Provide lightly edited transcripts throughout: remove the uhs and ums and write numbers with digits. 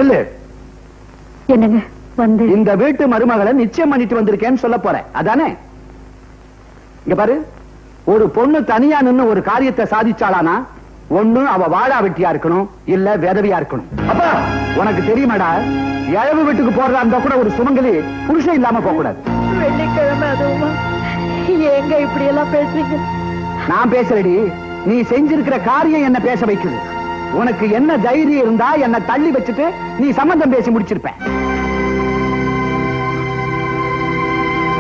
இல்ல என்னங்க வந்து இந்த வீட்டு மருமகளை நிச்சயம் பண்ணிட்டு வந்திருக்கேன்னு சொல்ல போறேன் அதானே? இங்க பாரு, ஒரு பொண்ணு தனியா நின்னு ஒரு காரியத்தை சாதிச்சாளானா ஒண்ணு அவ வாழா வெட்டியா இருக்கணும், இல்ல விதவியா இருக்கணும். அப்பா உனக்கு தெரியுமாடா, இழவு வீட்டுக்கு போறதா இருந்தா கூட ஒரு சுமங்கலி புருஷன் இல்லாம போக கூடாது. வெள்ளிக்கிழமை அதுவுமா எங்க இப்படி எல்லாம் பேசுறீங்க? நான் பேசுறடி, நீ செஞ்சிருக்கிற காரியம் என்ன பேச வைக்குது. உனக்கு என்ன தைரியம் இருந்தா என்ன தள்ளி வச்சுட்டு நீ சம்பந்தம் பேசி முடிச்சிருப்ப.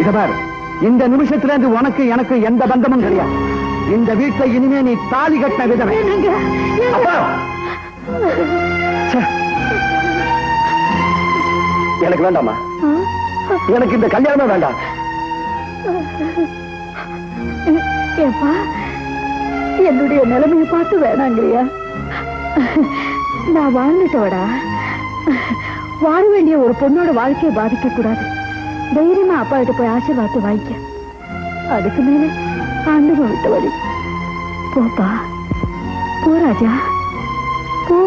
இத பாரு, இந்த நிமிஷத்துல இருந்து உனக்கு எனக்கு எந்த பந்தமும் கிடையாது. இந்த வீட்டுல இனிமே நீ தாலி கட்டின விதமே. எனக்கு வேண்டாமா, எனக்கு இந்த கல்யாணமே வேண்டாம். ஏப்பா, என்னுடைய நிலைமையை பார்த்து வேணாங்கிறியா? நான் வாழ்ந்துட்டோடா. வாழ வேண்டிய ஒரு பொண்ணோட வாழ்க்கையை பாதிக்க கூடாது. தைரியமா அப்பா கிட்ட போய் ஆசீர்வாதத்தை வாங்கிக்க. அதுக்கு மேல ஆண்டவன் விட்ட வழி. போப்பா, போ ராஜா, போ.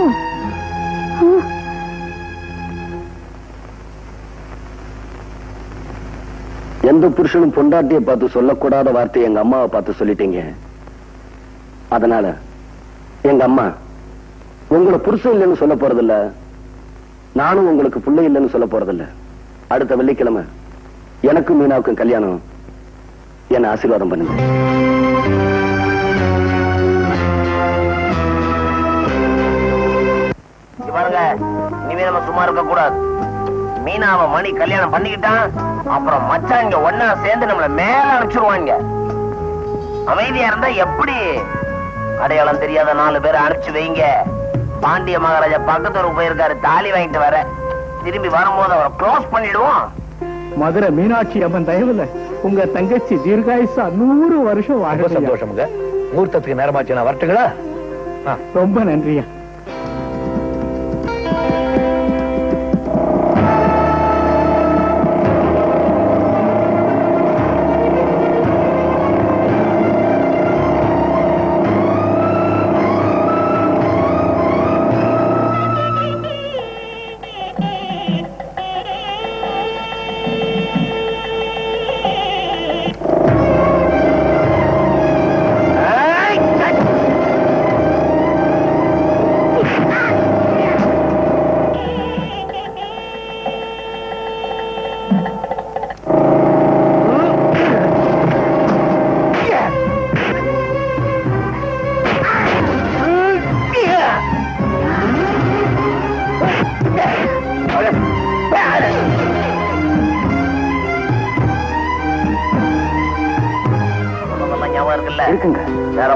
எந்த புருஷனும் பொண்டாட்டியை பார்த்து சொல்லக்கூடாத வார்த்தையை எங்க அம்மாவை பார்த்து சொல்லிட்டீங்க. அதனால எங்க அம்மா உங்களை புருஷன் இல்லைன்னு சொல்ல போறதில்ல, நானும் உங்களுக்கு பிள்ளை இல்லைன்னு சொல்ல போறதில்ல. அடுத்த வெள்ளிக்கிழமை எனக்கும் மீனாவுக்கும் கல்யாணம். என்ன ஆசீர்வாதம் பண்ணுங்க. பாருங்க, இனிமே நம்ம சும்மா இருக்க கூடாது. மீனாவை மணி கல்யாணம் பண்ணிக்கிட்டான், அப்புறம் மச்சான் இங்க ஒன்னா சேர்ந்து நம்மள மேல அனுப்பிச்சிருவாங்க. அமைதியா இருந்தா எப்படி? அடையாளம் தெரியாத 4 பேரை அனுப்பிச்சு வைங்க. பாண்டிய மகாராஜா பக்கத்தூருக்கு போயிருக்காரு, தாலி வாங்கிட்டு வர. திரும்பி வரும்போது அவரை க்ளோஸ் பண்ணிடுவோம். மதுரை மீனாட்சி அம்மன் தயவுல உங்க தங்கச்சி தீர்காயுசா 100 வருஷம் வாழ. சந்தோஷமுங்க. முகூர்த்தத்துக்கு நேரமாச்சு, நான் வரட்டுங்களா? ரொம்ப நன்றியா.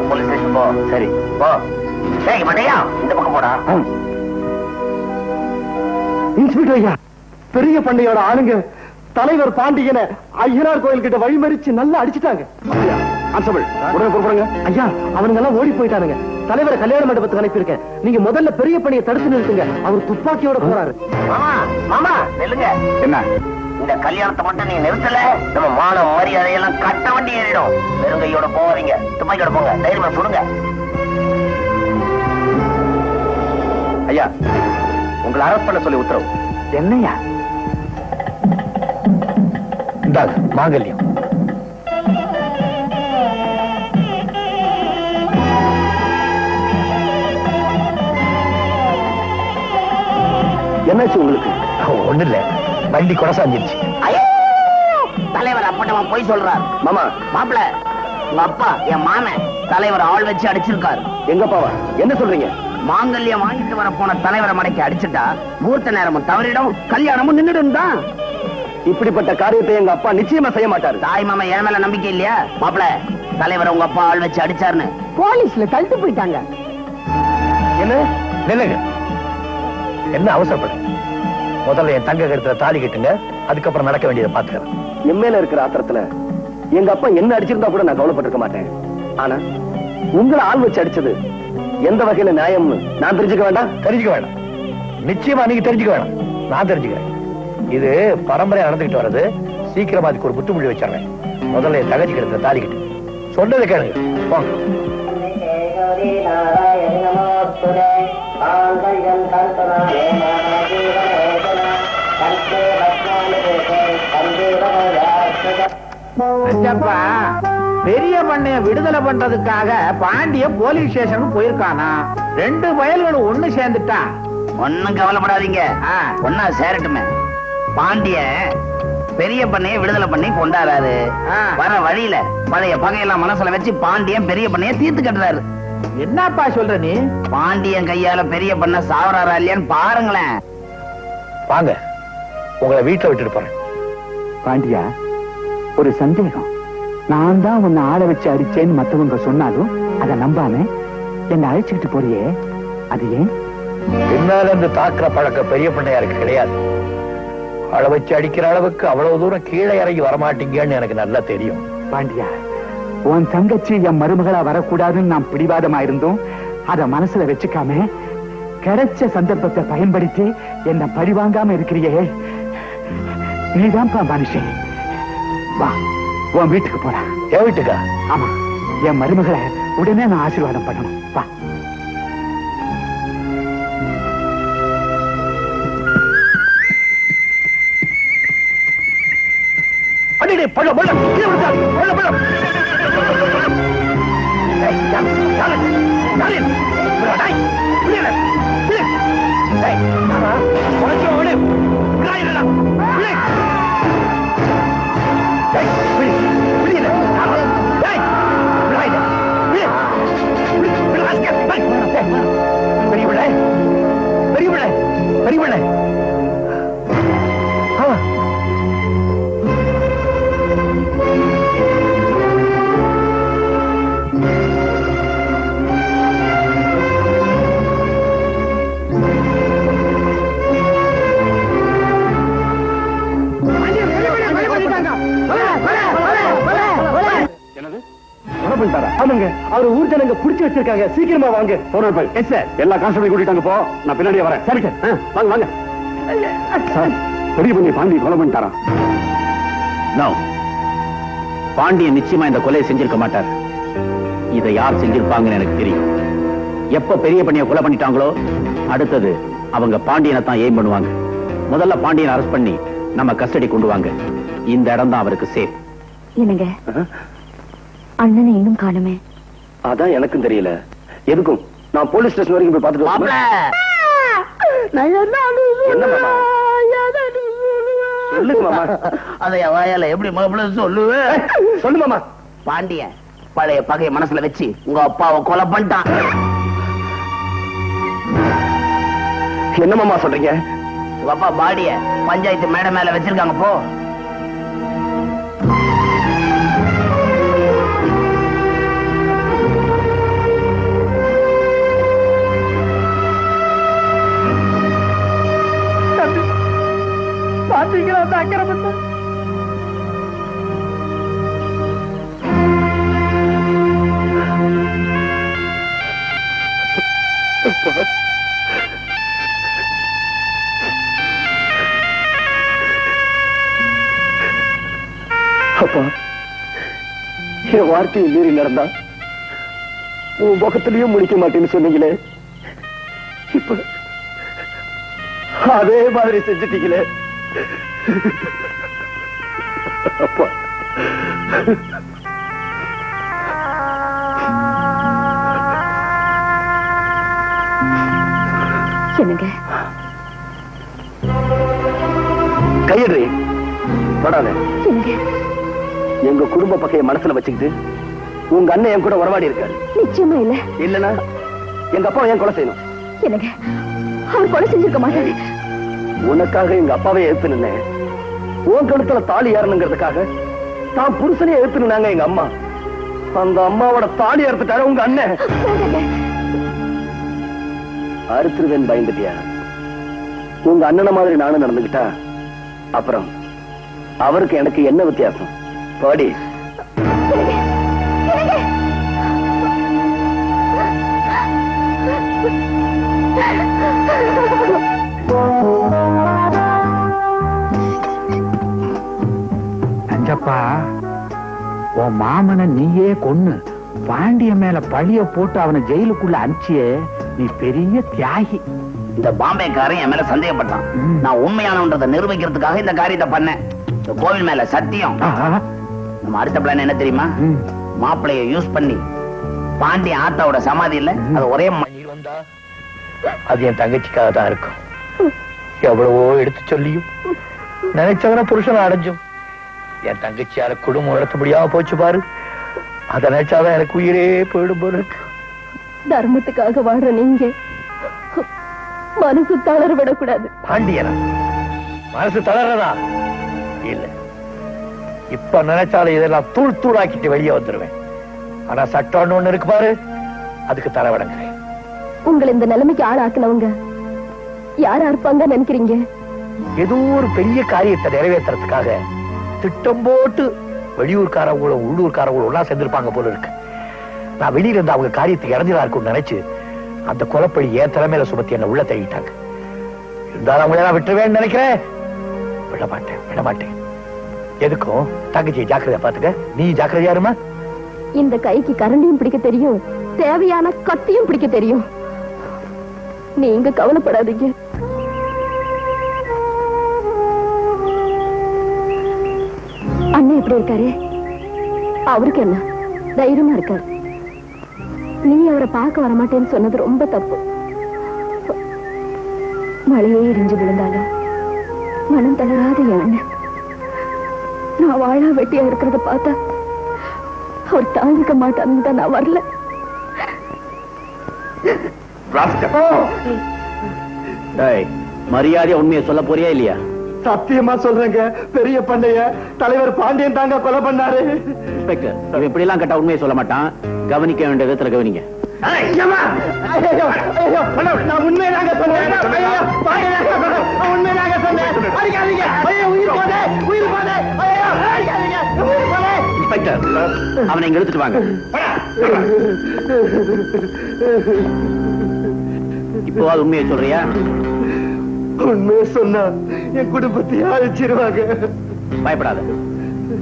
போலீஸ் ஸ்டேஷன் போ. சரி போ. மண்டையா, இந்த பக்கம் போடா. இன்ஸ்பெக்டர் ஐயா, பெரிய பண்ணையோட ஆளுங்க தலைவர் பாண்டியனை ஐயனார் கோயில் கிட்ட வழிமறிச்சு நல்லா அடிச்சுட்டாங்க. ஐயா, அவனுங்க எல்லாம் ஓடி போயிட்டானுங்க. தலைவரை கல்யாண மண்டபத்துக்கு அனுப்பியிருக்கேன். நீங்க முதல்ல பெரிய பணியை தடுத்து நிறுத்துங்க. அவர் துப்பாக்கியோட போறாரு. மாமா, மாமா நெல்லுங்க. என்ன? இந்த கல்யாணத்தை மட்டும் நீங்க நிறுத்தல, நம்ம மான மரியாதையெல்லாம் கட்ட வண்டி ஏறிடும். வெறுங்கையோட போவாதீங்க, துப்பாக்கியோட போங்க. தைரியமா சொல்லுங்க. ஐயா, உங்களை அரெஸ்ட் பண்ண சொல்லி உத்தரவு. என்னையா? இந்தாங்க மாங்கல்யம். என்னாச்சு உங்களுக்கு? ஒண்ணு இல்ல, வண்டி கொடசாஞ்சிருச்சு. தலைவர் அப்பட்டமா போய் சொல்றார். மாமா, மாப்பிள, உங்க அப்பா என் மாமன் தலைவர் ஆள் வச்சு அடிச்சிருக்காரு. எங்கப்பாவா? என்ன சொல்றீங்க? மாங்கல்யம் வாங்கிட்டு வர போன தலைவரை மடக்கி அடிச்சுட்டா முகூர்த்த நேரமும் தவறிடும், கல்யாணமும் நின்றுடும் தான். இப்படிப்பட்ட காரியத்தை எங்க அப்பா நிச்சயமா செய்ய மாட்டாரு. தாய் மாமா என் மேல நம்பிக்கை இல்லையா? மாப்பிள, தலைவர் உங்க அப்பா ஆள் வச்சு அடிச்சாருன்னு போலீஸ்ல தள்ளிட்டு போயிட்டாங்க. என்ன நில்லுங்க, என்ன அவசரப்படு? முதல்ல என் தங்க கருத்துல தாலி கட்டுங்க, அதுக்கப்புறம் நடக்க வேண்டியதை பாத்துக்கிறேன். என் மேல இருக்கிற ஆத்திரத்துல எங்க அப்பா என்ன அடிச்சிருந்தா கூட நான் கவலைப்பட்டிருக்க மாட்டேன். ஆனா உங்களை ஆள் வச்சு அடிச்சது எந்த வகையில நியாயம்னு நான் தெரிஞ்சுக்க வேண்டாம்? தெரிஞ்சுக்க வேண்டாம், நிச்சயமா நீங்க தெரிஞ்சுக்க வேண்டாம், நான் தெரிஞ்சுக்கிறேன். இது பரம்பரையா நடந்துகிட்டு வர்றது. சீக்கிரமா அதுக்கு ஒரு முற்றுமுடி வச்சிடறேன். முதல்ல என் தகச்சி கருத்துல தாலி கட்டு. சொன்னதை கேளுங்க, போங்க. நாராயண அஞ்சப்பா பெரிய பண்ணைய விடுதலை பண்றதுக்காக பாண்டிய போலீஸ் ஸ்டேஷனுக்கு போயிருக்கானா. 2 பயல்களும் ஒண்ணு சேர்ந்துட்டா. ஒண்ணும் கவலைப்படாதீங்க, ஒன்னா சேரட்டுமே. பாண்டிய பெரிய பண்ணைய விடுதலை பண்ணி கொண்டாடுறாரு. வர வழியில பழைய பகையெல்லாம் மனசுல வச்சு பாண்டியன் பெரிய பண்ணைய தீர்த்து கட்டுறாரு. என்னப்பா சொல்ற நீ? பாண்டியன் கையால பெரிய பண்ண சாவறாரா இல்லையான்னு பாருங்களேன். வாங்க, உங்களை வீட்டுல விட்டுட்டு போறேன். பாண்டியா, ஒரு சந்தேகம். நான் தான் உன்னை ஆள வச்சு அடிச்சேன்னு மத்தவங்க சொன்னாலும் அதை நம்பாம என்ன அழைச்சுக்கிட்டு போறியே, அது ஏன்? பின்னால இருந்து தாக்குற பழக்கம் பெரிய பண்ணையாருக்கு கிடையாது. அள வச்சு அடிக்கிற அளவுக்கு அவ்வளவு தூரம் கீழே இறங்கி வரமாட்டீங்கன்னு எனக்கு நல்லா தெரியும். பாண்டியா, உன் தங்கச்சி என் மருமகளா வரக்கூடாதுன்னு நான் பிடிவாதமா இருந்தோம். அத மனசுல வச்சுக்காம கிடைச்ச சந்தர்ப்பத்தை பயன்படுத்தி என்ன பழிவாங்காம இருக்கிறியே, நீதான்ப்பா மனுஷன். வா, உன் வீட்டுக்கு போறா. என் வீட்டுக்கா? ஆமா, என் மருமகளை உடனே நான் ஆசீர்வாதம் பண்ணணும். வா. பழம் பழம் பழம் பழம் பெரியவளே அவர் ஊர் ஜனங்க புடிச்சு வச்சிருக்காங்க. சீக்கிரமா வாங்க. எஸ் சார், எல்லா கான்ஸ்டபிளையும் கூட்டிட்டாங்க. போ, நான் பின்னாடியே வரேன். சரி சார், வாங்க வாங்க. சார், பெரிய பண்ணி பாண்டி கொலை பண்ணிட்டாரா? பாண்டியன் நிச்சயமா இந்த கொலையை செஞ்சிருக்க மாட்டார். இதை யார் செஞ்சிருப்பாங்கன்னு எனக்கு தெரியும். எப்ப பெரிய பண்ணிய கொலை பண்ணிட்டாங்களோ அடுத்தது அவங்க பாண்டியனை தான் எய்ம் பண்ணுவாங்க. முதல்ல பாண்டியனை அரெஸ்ட் பண்ணி நம்ம கஸ்டடி கொண்டு வாங்க. இந்த இடம் தான் அவருக்கு சேஃப். என்னங்க, அண்ணனை இன்னும் காணுமே? அதான் எனக்கும் தெரியல. எதுக்கும் நான் போலீஸ் ஸ்டேஷன் வரைக்கும் போய் பார்த்துட்டு சொல்லுங்க மாமா. அதை வாயால எப்படி சொல்லுவே? சொல்லு மாமா. பாண்டிய பழைய பகைய மனசுல வச்சு உங்க அப்பாவை கொலை பண்ணிட்டான். என்ன மாமா சொல்றீங்க? உங்க அப்பா பாடிய பஞ்சாயத்து மேடை மேல வச்சிருக்காங்க. போ. பாத்தீங்களா அந்த அக்கிரமத்தை? அப்பா, என் வார்த்தையை மீறி நடந்தா உன் முகத்திலையும் முடிக்க மாட்டேன்னு சொன்னீங்களே, இப்ப அதே மாதிரி செஞ்சுட்டீங்களே அப்பா. என்னங்க, கையெடு. தொடாத. என்னங்க, எங்க குடும்ப பக்கைய மனசுல வச்சுக்கிட்டு உங்க அண்ணன் என் கூட உறவாடி இருக்காரு. நிச்சயமா இல்ல. இல்லன்னா எங்க அப்பா ஏன் கொலை செய்யணும்? என்னங்க, அவர் கொலை செஞ்சிருக்க மாட்டாரு. உனக்காக எங்க அப்பாவை எதிர்த்து நின்னேன். உன் கழுத்துல தாலி ஏறணுங்கிறதுக்காக தான் புருஷனையே எதிர்த்து நின்னாங்க எங்க அம்மா. அந்த அம்மாவோட தாலி அறுத்துட்டாரு உங்க அண்ணன். அறுத்துருவேன் பயந்துட்டியா? உங்க அண்ணன மாதிரி நானும் நடந்துகிட்டா அப்புறம் அவருக்கு எனக்கு என்ன வித்தியாசம்? பாடி. அஞ்சப்பா, உன் மாமனை நீயே கொன்னு பாண்டிய மேல பழிய போட்டு அவனை ஜெயிலுக்குள்ள அனுப்பிச்சியே, நீ பெரிய தியாகி. இந்த பாம்பேக்காரன் என் மேல சந்தேகப்பட்டான். நான் உண்மையானவன்றதை நிரூபிக்கிறதுக்காக இந்த காரியத்தை பண்ணேன். இந்த கோவில் மேல சத்தியம். நம்ம நம்ம அடுத்த பிளான் என்ன தெரியுமா? மாப்பிளைய யூஸ் பண்ணி பாண்டி ஆத்தாவோட சமாதி இல்ல அது ஒரே நீர் வந்தா அது என் தங்கச்சிக்காக தான் இருக்கும். எவ்வளவோ எடுத்து சொல்லியும் நினைச்சவன புருஷன் அடைஞ்சும் என் தங்கச்சியால குடும்பம் நடத்த முடியாம போச்சு பாரு. அத நினைச்சாதான் எனக்கு உயிரே போயிடும் போல இருக்கு. தர்மத்துக்காக வாழ்ற நீங்க மனசு தளர விடக்கூடாது. பாண்டியனா மனசு தளர்றதா இல்ல, இப்ப நினைச்சாலும் இதெல்லாம் தூள் தூளாக்கிட்டு வெளியே வந்துருவேன். ஆனா சட்டம்னு ஒண்ணு இருக்கு பாரு, அதுக்கு தரவடங்கிறேன். உங்களை இந்த நிலைமைக்கு ஆளாக்குனவங்க யாரா இருப்பாங்க நினைக்கிறீங்க? ஏதோ ஒரு பெரிய காரியத்தை நிறைவேற்றுறதுக்காக திட்டம் போட்டு வெளியூர்காரங்களும் உள்ளூர்காரங்களும் ஒன்னா சேர்ந்திருப்பாங்க போல இருக்கு. நான் வெளியில இருந்து அவங்க காரியத்துக்கு இறந்துதான் இருக்கும்னு நினைச்சு அந்த கொலைப்பழி என் தலைமையில சுமத்தி என்ன உள்ள தள்ளிட்டாங்க. இருந்தாலும் அவங்கள நான் விட்டுருவேன்னு நினைக்கிறேன். விட மாட்டேன். எதுக்கும் தங்கச்சியை ஜாக்கிரதையா பாத்துக்க. நீ ஜாக்கிரதையா இருமா. இந்த கைக்கு கரண்டியும் பிடிக்க தெரியும், தேவையான கத்தியும் பிடிக்க தெரியும். நீங்க கவலைப்படாதீங்க. அண்ணன் எப்படி இருக்காரு? அவருக்கு என்ன, தைரியமா இருக்காரு. நீ அவரை பார்க்க வரமாட்டேன்னு சொன்னது ரொம்ப தப்பு. மழையே எரிஞ்சு விழுந்தாலும் மனம் தளராத என் அண்ணன் நான் வாழா வெட்டியா இருக்கிறத பார்த்தா அவர் தாங்கிக்க மாட்டான்னு தான் நான் வரல. மரியாதையா உண்மையை சொல்ல போறியா இல்லையா? சத்தியமா சொல்றேங்க, பெரிய பண்ணைய தலைவர் பாண்டியன் தாங்க கொலை பண்ணாரு. இன்ஸ்பெக்டர், இவன் இப்படி எல்லாம் கேட்டா உண்மையை சொல்ல மாட்டான். கவனிக்க வேண்டிய விதத்துல கவனிங்க. நான் உண்மையாக சொன்னேன். இன்ஸ்பெக்டர், அவனை இங்க எடுத்துட்டு வாங்க. இப்போ அது உண்மையை சொல்றியா? உண்மையை சொன்னா என் குடும்பத்தை அழிச்சிருவாங்க. பயப்படாத,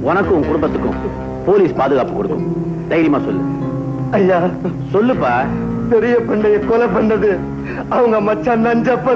உனக்கும் உன் குடும்பத்துக்கும் போலீஸ் பாதுகாப்பு கொடுக்கும். தைரியமா சொல்லு. ஐயா சொல்லுப்பா. பெரிய பண்ணைய கொலை பண்ணது அவங்க மச்சான் நஞ்சப்ப